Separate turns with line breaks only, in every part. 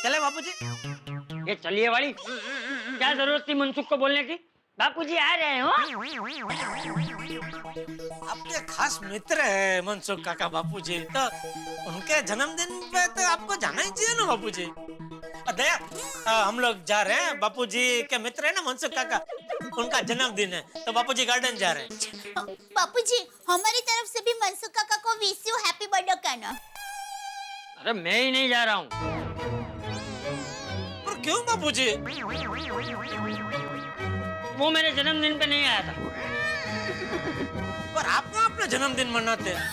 चले बापूजी।
ये चलिए वाली क्या जरूरत थी मनसुख को बोलने की? बापूजी आ रहे हो।
आपके खास मित्र है मनसुख काका बापूजी, तो उनके जन्मदिन पे तो आपको जाना ही चाहिए ना बापूजी। दया, हम लोग जा रहे हैं, बापूजी के मित्र है ना मनसुख काका, उनका जन्मदिन है तो बापूजी गार्डन जा रहे हैं।
बापूजी, हमारी तरफ से भी मनसुख काका को विश यू हैप्पी बर्थडे कहना।
अरे मैं ही नहीं जा रहा हूँ।
पर क्यों बापूजी?
वो मेरे जन्मदिन पे नहीं आया था।
पर आप ना अपना जन्मदिन मनाते हैं।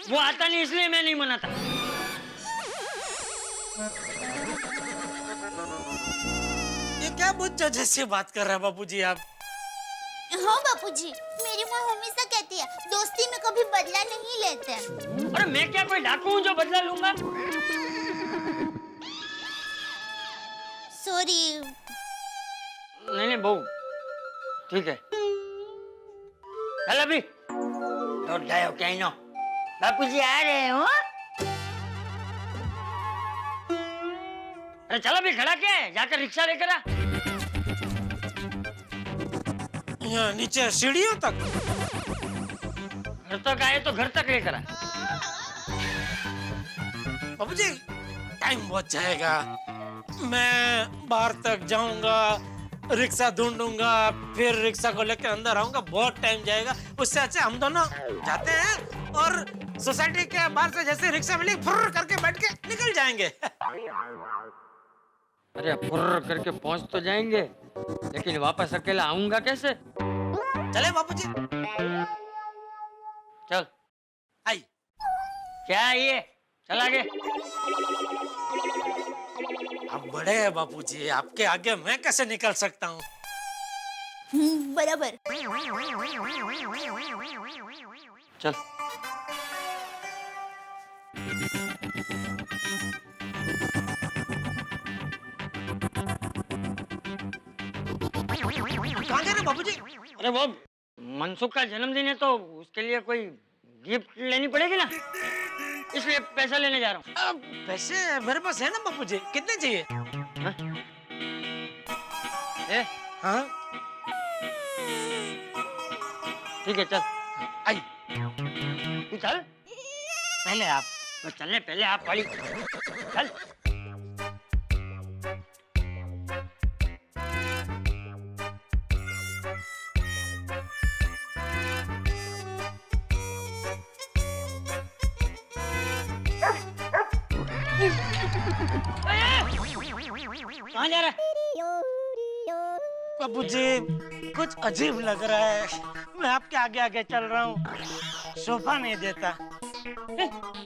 वो आता नहीं इसलिए मैं नहीं मनाता।
ये क्या बच्चा जैसे बात कर रहे हैं बापूजी आप?
हाँ बापूजी, मेरी माँ हमेशा कहती है दोस्ती में कभी बदला नहीं लेते।
अरे मैं क्या कोई डाकू हूँ जो बदला लूंगा?
सॉरी।
नहीं नहीं बहू, ठीक है। चल अभी तो जाओ कहीं नो, बापूजी आ रहे हो। अरे चलो अभी खड़ा क्या है, जाकर रिक्शा लेकर आ।
यहाँ नीचे सीढ़ियों तक?
घर तक आए तो घर तक लेकर आ।
बाबूजी टाइम बहुत जाएगा, मैं बाहर तक जाऊंगा, रिक्शा ढूंढूंगा, फिर रिक्शा को लेकर अंदर आऊंगा, बहुत टाइम जाएगा। उससे अच्छा हम दोनों जाते हैं और सोसाइटी के बाहर से जैसे रिक्शा मिली फुर्र करके बैठ के निकल जाएंगे।
अरे फुर्र करके पहुंच तो जाएंगे, लेकिन वापस अकेला आऊंगा कैसे?
चले बापूजी।
चल
आई।
क्या ये, चल आगे।
आप बड़े हैं बापूजी, आपके आगे मैं कैसे निकल सकता हूँ?
बराबर।
चल
कहाँ गए रे बापूजी?
अरे वो मनसुख का जन्मदिन है तो उसके लिए कोई गिफ्ट लेनी पड़ेगी ना, इसलिए पैसा लेने जा रहा हूँ।
पैसे मेरे पास है ना बापूजी, कितने चाहिए?
हाँ? ए,
हाँ
ठीक है चल।
आई।
तू चल
पहले आप।
तो चलने पहले आप वाली चल। कहाँ जा रहा है?
बाबूजी कुछ अजीब लग रहा है, मैं आपके आगे आगे चल रहा हूँ, शोभा नहीं देता।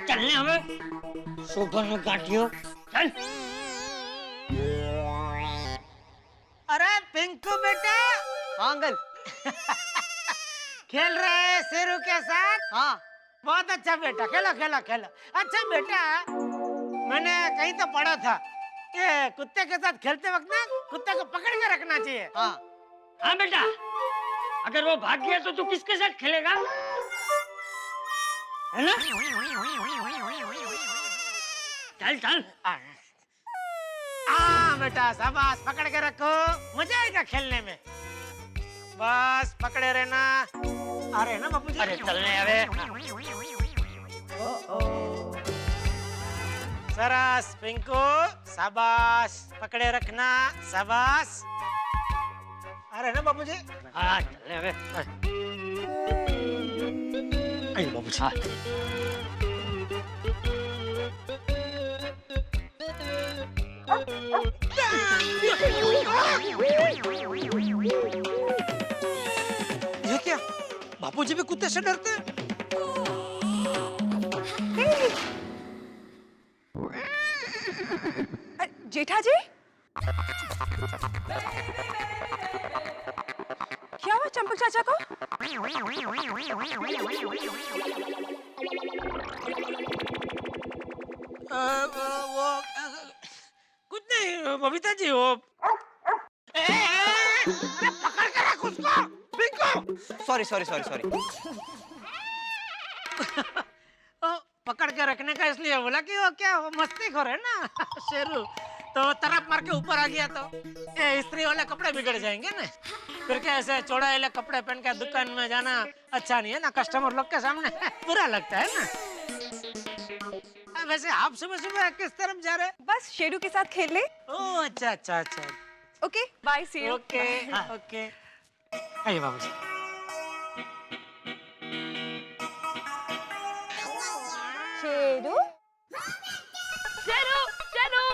चलने हमें शोभा में गांठियों। चल।
अरे पिंकू बेटा।
हाँ अंकल।
खेल रहे हैं शेरू के साथ?
हाँ।
बहुत अच्छा बेटा, खेलो खेलो खेलो। अच्छा बेटा, मैंने कहीं तो पढ़ा था, ये कुत्ते के साथ खेलते वक्त ना कुत्ते को पकड़ के रखना चाहिए।
हाँ
हाँ बेटा, अगर वो भाग गया तो तू किसके साथ खेलेगा, है ना? चल चल।
हाँ बेटा शाबाश, पकड़ के रखो, मजा आएगा खेलने में। बस पकड़े रहना। आ रहे ना बापूजी?
अरे चलने अबे।
सरस पिंकू, शाबाश, पकड़े रखना, शाबाश। आ रहे ना बापूजी?
हाँ चलने अबे।
आइए बापूजी।
हाँ।
ये क्या, बापूजी भी कुत्ते से डरते हैं?
जेठा जी, क्या हुआ चंपक चाचा को?
कुछ नहीं बबीता जी, वो पकड़ के रख उसको Pinku.
Sorry sorry sorry sorry.
पकड़ के रखने का का इसलिए बोला कि वो क्या वो मस्ती खोर है ना शेरू, तो तरफ मार के ऊपर आ गया तो ये इस्त्री वाले कपड़े बिगड़ जाएंगे ना। फिर क्या ऐसे चौड़ा वाले कपड़े पहन के दुकान में जाना अच्छा नहीं है ना, कस्टमर लोग के सामने बुरा लगता है ना। वैसे आप सुबह सुबह किस तरफ जा रहे हैं?
बस शेरू के साथ खेलने।
ओह अच्छा अच्छा अच्छा।
Okay bye, see you.
Okay okay. आइए बाबूजी।
शेरू शेरू शेरू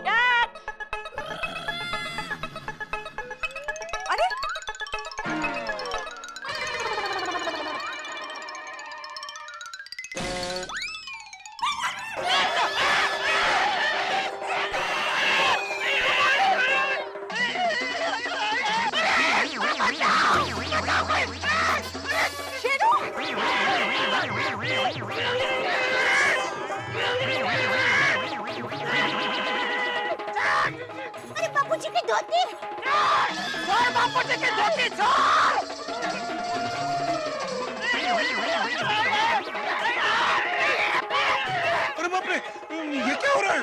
कैट। अरे
अरे बापूजी की धोती।
छोड़ बापूजी की धोती छोड़।
अरे बाप रे, ये क्या हो रहा है?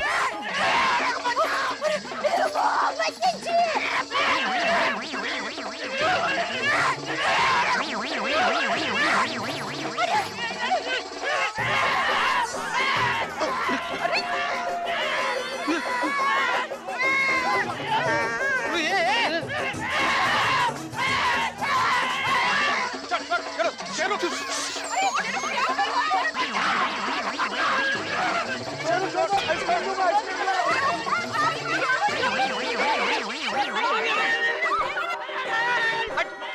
चलो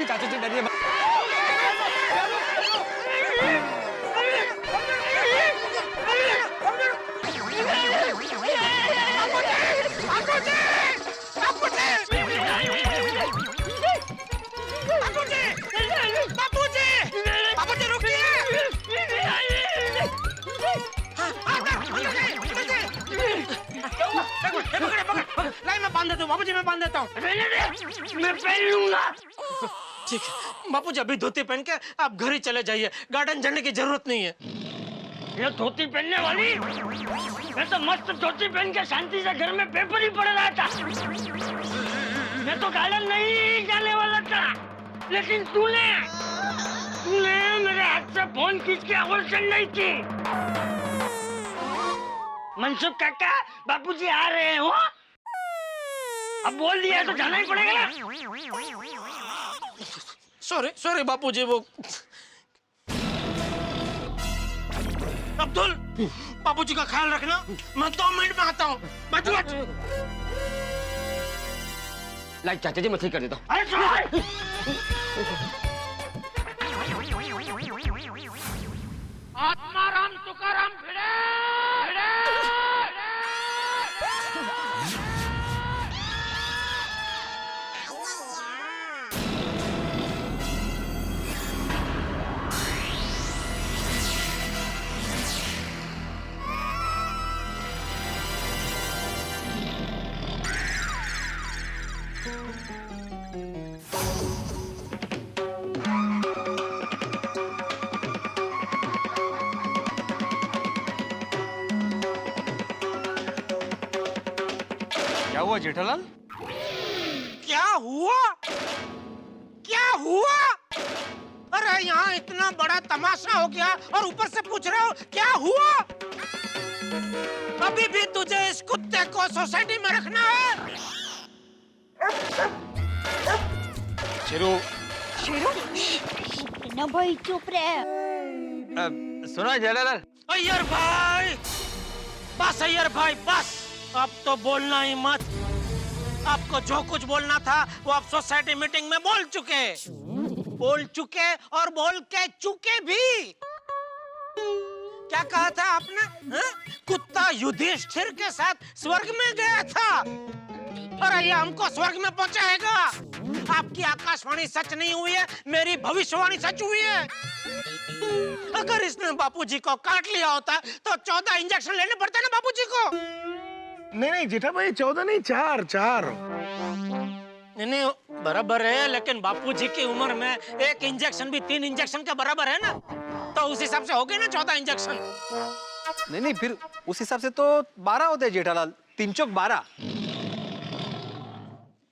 चाचा जी डरिए।
बाबूजी मैं बांध देता हूँ।
मैं पहन लूंगा।
ठीक है बापूजी, अभी धोती पहन के आप घर ही चले जाइए, गार्डन जाने की जरूरत नहीं है।
ये धोती पहनने वाली, मैं तो मस्त धोती पहन के शांति से घर में पेपर ही पढ़ रहा था। मैं तो गार्डन नहीं जाने वाला था, लेकिन तूने मेरे हाथ से फोन खींच के आवाज चल रही थी। मनसुख काका, बापूजी आ रहे हो। अब बोल दिया तो जाना ही पड़ेगा ना।
सॉरी सॉरी बापूजी, वो अब्दुल बापूजी का ख्याल रखना, मैं 2 मिनट में आता हूँ।
लाइक चाचा जी मैं ठीक कर देता हूँ। अरे आत्माराम तुकाराम भिड़े।
क्या हुआ जेठालाल?
क्या हुआ? क्या हुआ? अरे यहाँ इतना बड़ा तमाशा हो गया और ऊपर से पूछ रहे हो क्या हुआ? अभी भी तुझे इस कुत्ते को सोसाइटी में रखना है?
शेरू
ना भाई चुप रहे।
सुना जेठालाल?
अय्यर भाई बस, अय्यर भाई बस, अब तो बोलना ही मत। आपको जो कुछ बोलना था वो आप सोसाइटी मीटिंग में बोल चुके और बोल के चुके भी। क्या कहा था आपने? हा? कुत्ता युधिष्ठिर के साथ स्वर्ग में गया था और ये हमको स्वर्ग में पहुंचाएगा। आपकी आकाशवाणी सच नहीं हुई है, मेरी भविष्यवाणी सच हुई है। अगर इसने बापूजी को काट लिया होता तो 14 इंजेक्शन लेने पड़ते ना बापूजी को।
नहीं जेठा भाई 14 नहीं, 4।
नहीं बराबर है, लेकिन बापूजी की उम्र में 1 इंजेक्शन भी 3 इंजेक्शन के बराबर है ना, तो उस हिसाब से हो गए ना 14 इंजेक्शन।
नहीं, फिर उस हिसाब से तो 12 होते हैं जेठालाल। 3 चौक 12।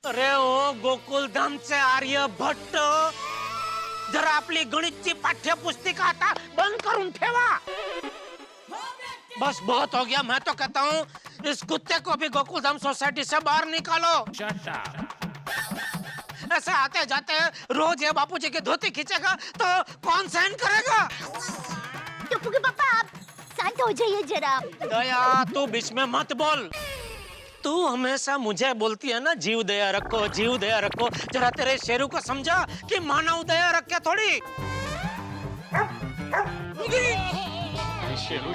अरे ओ गोकुलधाम से आर्यभट्ट, जरा आपली गणितची पाठ्यपुस्तिका आता बंद करून ठेवा। बस बहुत हो गया। मैं तो कहता हूँ इस कुत्ते को भी गोकुलधाम सोसाइटी से बाहर निकालो। ऐसे आते जाते रोज ये बापूजी की धोती खींचेगा तो कौन सहन करेगा?
टप्पू के पापा, आप शांत हो जाइए जरा।
दया, तू बीच में मत बोल। तू हमेशा मुझे बोलती है ना, जीव दया रखो, जीव दया रखो। जरा तेरे शेरू को समझा कि मानव दया रखे थोड़ी।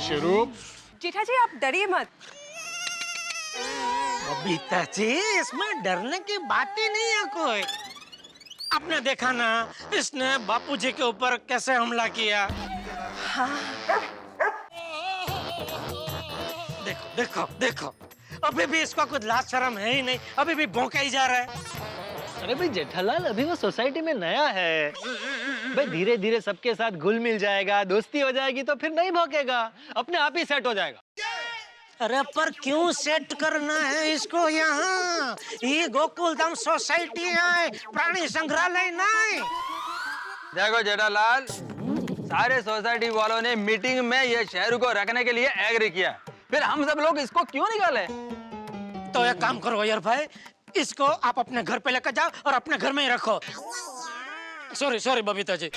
शेरू
जेठा जी आप डरिए मत।
बबीता जी, इसमें डरने की बात ही नहीं है कोई। आपने देखा ना इसने बापूजी के ऊपर कैसे हमला किया। देखो देखो देखो, अभी भी इसका कुछ लाज शर्म है ही नहीं, अभी भी भौंका ही जा रहा है।
अरे भाई जेठालाल, अभी वो सोसाइटी में नया है भाई, धीरे धीरे सबके साथ घुल मिल जाएगा, दोस्ती हो जाएगी तो फिर नहीं भौंकेगा, अपने आप ही सेट हो जाएगा।
अरे पर क्यों सेट करना है इसको यहाँ? ये गोकुलधाम सोसाइटी है, प्राणी संग्रहालय नहीं।
देखो जेठालाल, सारे सोसाइटी वालों ने मीटिंग में ये शेरू को रखने के लिए एग्री किया, फिर हम सब लोग इसको क्यों निकाले?
तो एक काम करो यार भाई, इसको आप अपने घर पे लेकर जाओ और अपने घर में ही रखो। Sorry sorry Babita ji.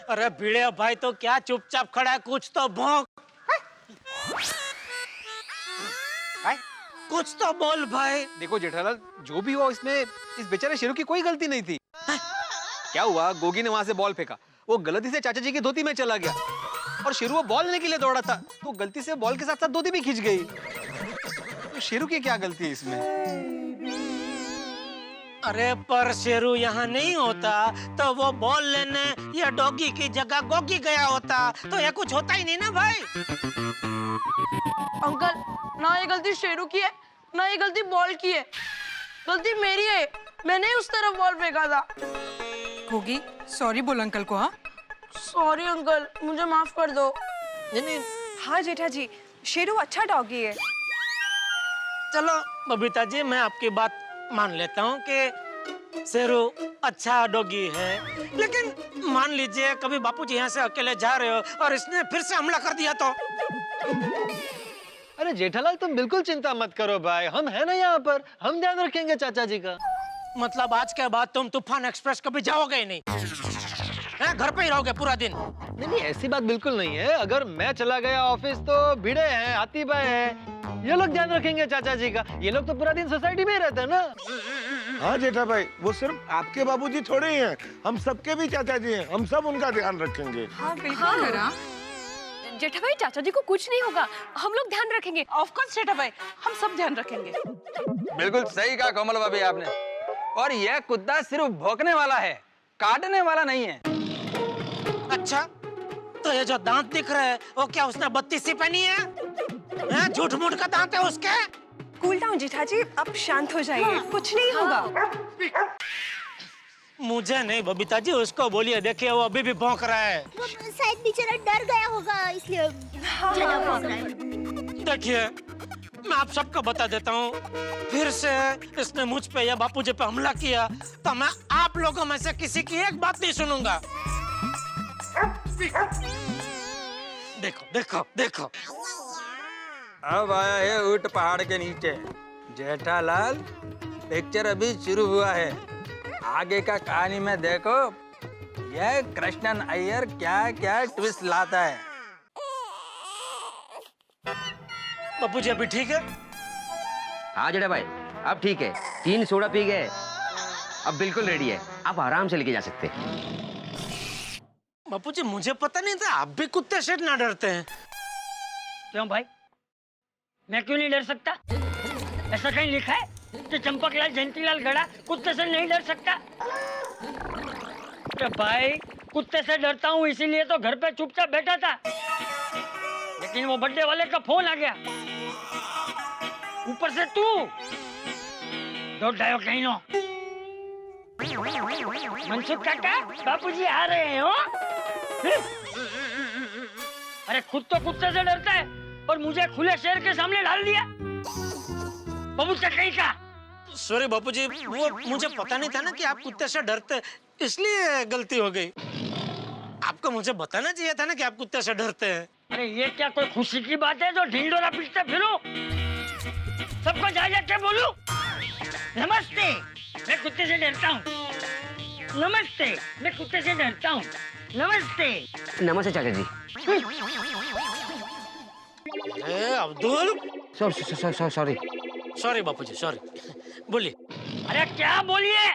अरे भिड़े भाई तो क्या चुपचाप खड़ा है, कुछ तो भौंक। कुछ तो बोल भाई।
देखो जेठालाल, जो भी हुआ इसमें इस बेचारे शेरू की कोई गलती नहीं थी। क्या हुआ, गोगी ने वहां से बॉल फेंका, वो गलती से चाचा जी की धोती में चला गया और शेरू वो बॉल लेने के लिए दौड़ा था, तो गलती से बॉल के साथ साथ धोती भी खींच गई। तो शेरू की क्या गलती है इसमें?
अरे पर शेरू यहाँ नहीं होता तो वो बॉल लेने या डॉगी की जगह गोगी गया होता, तो ये कुछ होता ही नहीं ना भाई।
अंकल, ना ये गलती शेरू की है, ना ये गलती बॉल की है। गलती मेरी है, मैंने ही उस तरफ बॉल फेंका था।
गोगी, सॉरी बोल अंकल को। हाँ
सॉरी अंकल, मुझे माफ कर दो।
नहीं,
हाँ जेठा जी, शेरू अच्छा डॉगी है।
चलो बबीता जी, मैं आपकी बात मान लेता हूँ कि शेरू अच्छा डॉगी है, लेकिन मान लीजिए कभी बापूजी यहाँ से अकेले जा रहे हो और इसने फिर से हमला कर दिया तो?
अरे जेठालाल, तुम बिल्कुल चिंता मत करो भाई, हम है ना यहाँ पर, हम ध्यान रखेंगे चाचा जी का।
मतलब आज के बाद तुम तूफान एक्सप्रेस कभी जाओगे ही नहीं? घर पे ही रहोगे पूरा दिन?
नहीं, ऐसी बात बिल्कुल नहीं है। अगर मैं चला गया ऑफिस तो भिड़े हैं, हाथी भाई हैं, ये लोग ध्यान रखेंगे चाचा जी का। ये लोग तो पूरा दिन सोसाइटी में ही रहते हैं ना।
हाँ जेठा भाई, वो सिर्फ आपके बाबूजी थोड़े ही हैं, हम सबके भी चाचा जी हैं, हम सब उनका ध्यान रखेंगे।
हाँ बिल्कुल करा।
जेठा भाई, चाचा जी को कुछ नहीं होगा, हम लोग ध्यान रखेंगे।
ऑफ कोर्स जेठा भाई, हम सब ध्यान रखेंगे।
बिल्कुल सही कहा कोमल भाभी आपने। और यह कुत्ता सिर्फ भौंकने वाला है, काटने वाला नहीं है।
अच्छा, तो ये जो दांत दिख रहे हैं वो क्या उसने 32 पहनी है? झूठ मूठ का दांत है उसके।
कूल डाउन जेठा जी, आप शांत हो जाइए, कुछ नहीं होगा।
मुझे नहीं बबीता जी, उसको बोलिए, देखिए वो अभी भी भौंक रहा है।
वो शायद बेचारा डर गया होगा, इसलिए ज्यादा भौंक रहा है।
देखिए, मैं आप सबको बता देता हूँ, फिर से इसने मुझ पे या बापूजी पे हमला किया तो मैं आप लोगों में से किसी की एक बात नहीं सुनूंगा। देखो देखो देखो,
अब आया है ऊंट पहाड़ के नीचे। जेठालाल, पिक्चर अभी शुरू हुआ है, आगे का कहानी में देखो यह कृष्णन अय्यर क्या क्या ट्विस्ट लाता है।
बापूजी अभी ठीक है?
हाँ जेठा भाई, अब ठीक है, 3 सोडा पी गए, अब बिल्कुल रेडी है, आप आराम से लेके जा सकते हैं।
बापूजी मुझे पता नहीं था आप भी कुत्ते से ना डरते हैं।
क्यों भाई, मैं क्यों नहीं डर सकता? ऐसा कहीं लिखा है कि चंपकलाल जयंतीलाल गड़ा कुत्ते से नहीं डर सकता? तो भाई, कुत्ते से डरता हूँ इसीलिए तो घर पे चुपचाप बैठा था, लेकिन वो बर्थडे वाले का फोन आ गया, ऊपर से तू दो डायो कहीं नो। मनसुख काका, बापूजी आ रहे हैं हो? अरे अरे खुद तो कुत्ते से डरता है और मुझे खुले शेर के सामने डाल दिया। बाबू कहीं का।
सॉरी बापूजी, वो मुझे पता नहीं था ना कि आप कुत्ते से डरते हैं, इसलिए गलती हो गई। आपको मुझे बताना चाहिए था ना कि आप कुत्ते से डरते हैं।
अरे ये क्या कोई खुशी की बात है जो ढिंडोरा पीटते फिरो? सबको जा के बोलूं नमस्ते मैं कुत्ते से डरता हूँ, नमस्ते मैं कुत्ते से डरता हूँ, नमस्ते।
नमस्ते चाचा जी।
ए अब्दुल,
सॉरी।
सॉरी बापूजी, सॉरी। बोलिए।
अरे क्या बोलिए?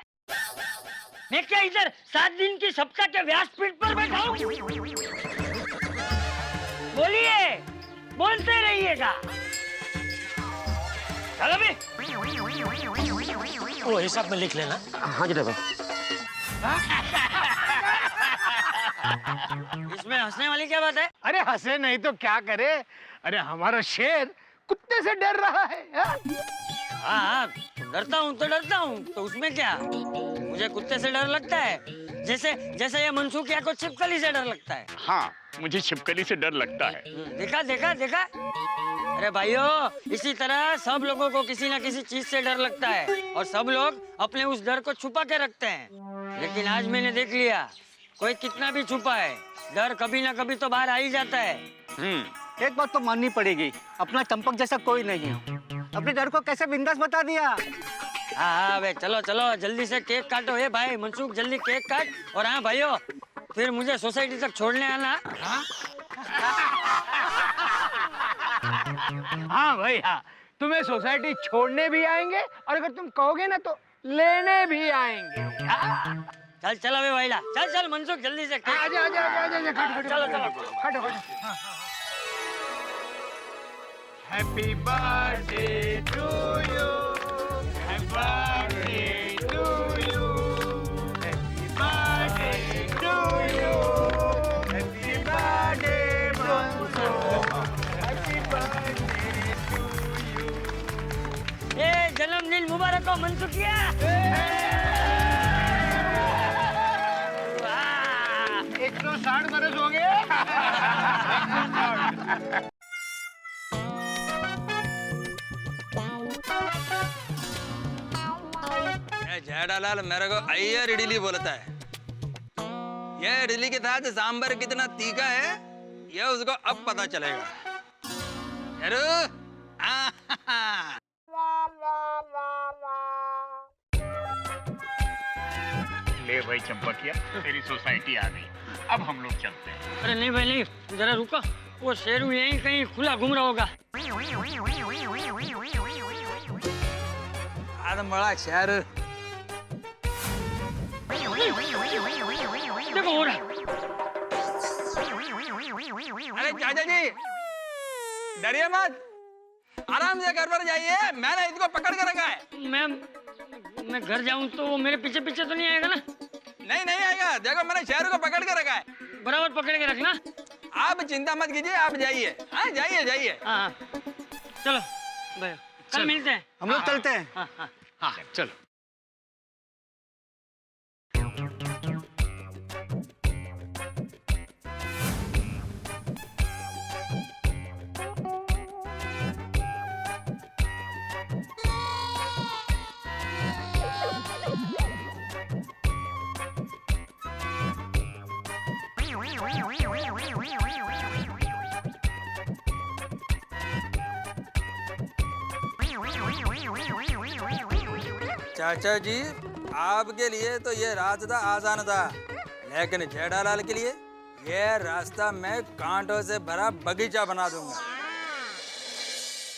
मैं क्या इधर 7 दिन की सप्ताह के व्यासपीठ पर बैठा हूँ? बोलिए, बोलते रहिएगा। चलो भी।
वो हिसाब में लिख लेना।
हाँ जी ड्राइवर।
इसमें हंसने वाली क्या बात है?
अरे हंसे नहीं तो क्या करे? अरे हमारा शेर कुत्ते से डर रहा है।
हाँ, डरता हूँ तो डरता हूँ, तो उसमें क्या? मुझे कुत्ते से डर लगता है, जैसे जैसे ये मनसूखिया को छिपकली से डर लगता है।
हाँ, मुझे छिपकली से डर लगता है।
देखा देखा देखा। अरे भाइयों, इसी तरह सब लोगों को किसी ना किसी चीज से डर लगता है और सब लोग अपने उस डर को छुपा के रखते हैं। लेकिन आज मैंने देख लिया, कोई कितना भी छुपा है, डर कभी ना कभी तो बाहर आ ही जाता है।
एक बात तो माननी पड़ेगी, अपना चंपक जैसा कोई नहीं है। अपने डर को कैसे बिंदास बता दिया।
हाँ भाई, चलो चलो जल्दी से केक काटो। हे भाई मनसूख, जल्दी केक काट। और हाँ भाइयों, फिर मुझे सोसाइटी तक छोड़ने आना।
हाँ भाई हाँ, तुम्हें सोसाइटी छोड़ने भी आएंगे और अगर तुम कहोगे ना तो लेने भी आएंगे।
चल चल अबे भाईला, चल चल मनसूख जल्दी से केक।
आजा आजा आजा आजा, खट
चलो चलो।
खट खट। Happy birthday to you, happy birthday to you, happy birthday to you, happy birthday Banso, happy birthday to you.
ये जन्मदिन मुबारक हो मनसूखिया।
160 बरस हो गए।
जेठालाल मेरे को अय्यर इडली बोलता है। ये इडली के साथ सांबर कितना तीखा है ये उसको अब पता चलेगा।
ले भाई चंपकिया, तेरी सोसाइटी आ गई। अब हम लोग चलते हैं।
अरे नहीं भाई नहीं, जरा रुको, वो शेरू यहीं कहीं खुला घूम रहा होगा।
आदम बड़ा शहर।
देखो हो रहा।
अरे चाचा जी डरिए मत, आराम से घर पर जाइए, मैंने इसको पकड़ के रखा है।
मैं घर जाऊं तो वो मेरे पीछे पीछे तो नहीं आएगा ना?
नहीं नहीं आएगा, देखो मैंने शेर को पकड़ के रखा है।
बराबर पकड़ के रखना।
आप चिंता मत कीजिए, आप जाइए। हाँ जाइए जाइए।
हाँ चलो भाई, कल मिलते हैं।
हम लोग चलते हैं।
हाँ हाँ
हाँ चलो।
चाचा जी आपके लिए तो ये रास्ता आसान था, लेकिन जेठालाल के लिए ये रास्ता मैं कांटों से भरा बगीचा बना दूंगा।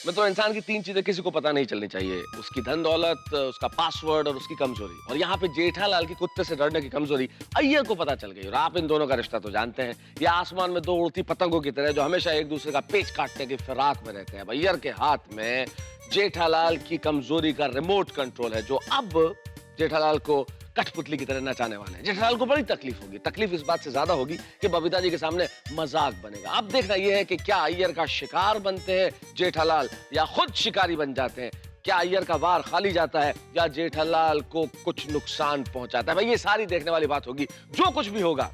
मतलब इंसान की 3 चीजें किसी को पता नहीं चलनी चाहिए, उसकी धन दौलत, उसका पासवर्ड और उसकी कमजोरी। और यहाँ पे जेठालाल की कुत्ते से डरने की कमजोरी अय्यर को पता चल गई। और आप इन दोनों का रिश्ता तो जानते हैं, ये आसमान में 2 उड़ती पतंगों की तरह जो हमेशा एक दूसरे का पेच काटने की फिराक में रहते हैं। अब अय्यर के हाथ में जेठालाल की कमजोरी का रिमोट कंट्रोल है, जो अब जेठालाल को कठपुतली की तरह नचाने वाले हैं। जेठालाल को बड़ी तकलीफ होगी। तकलीफ इस बात से ज्यादा होगी कि बबीता जी के सामने मजाक बनेगा। अब देखना यह है कि क्या अय्यर का शिकार बनते हैं जेठालाल या खुद शिकारी बन जाते हैं। क्या अय्यर का वार खाली जाता है या जेठालाल को कुछ नुकसान पहुंचाता है। भाई ये सारी देखने वाली बात होगी। जो कुछ भी होगा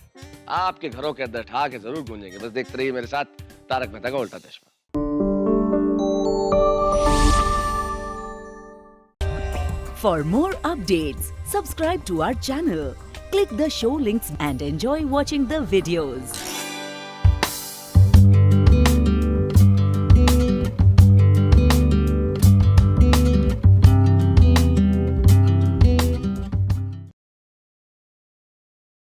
आपके घरों के अंदर ठहाके जरूर गूंजेंगे। बस देखते रहिए मेरे साथ तारक मेहता का उल्टा चश्मा।
For more updates, subscribe to our channel, click the show links and enjoy watching the videos.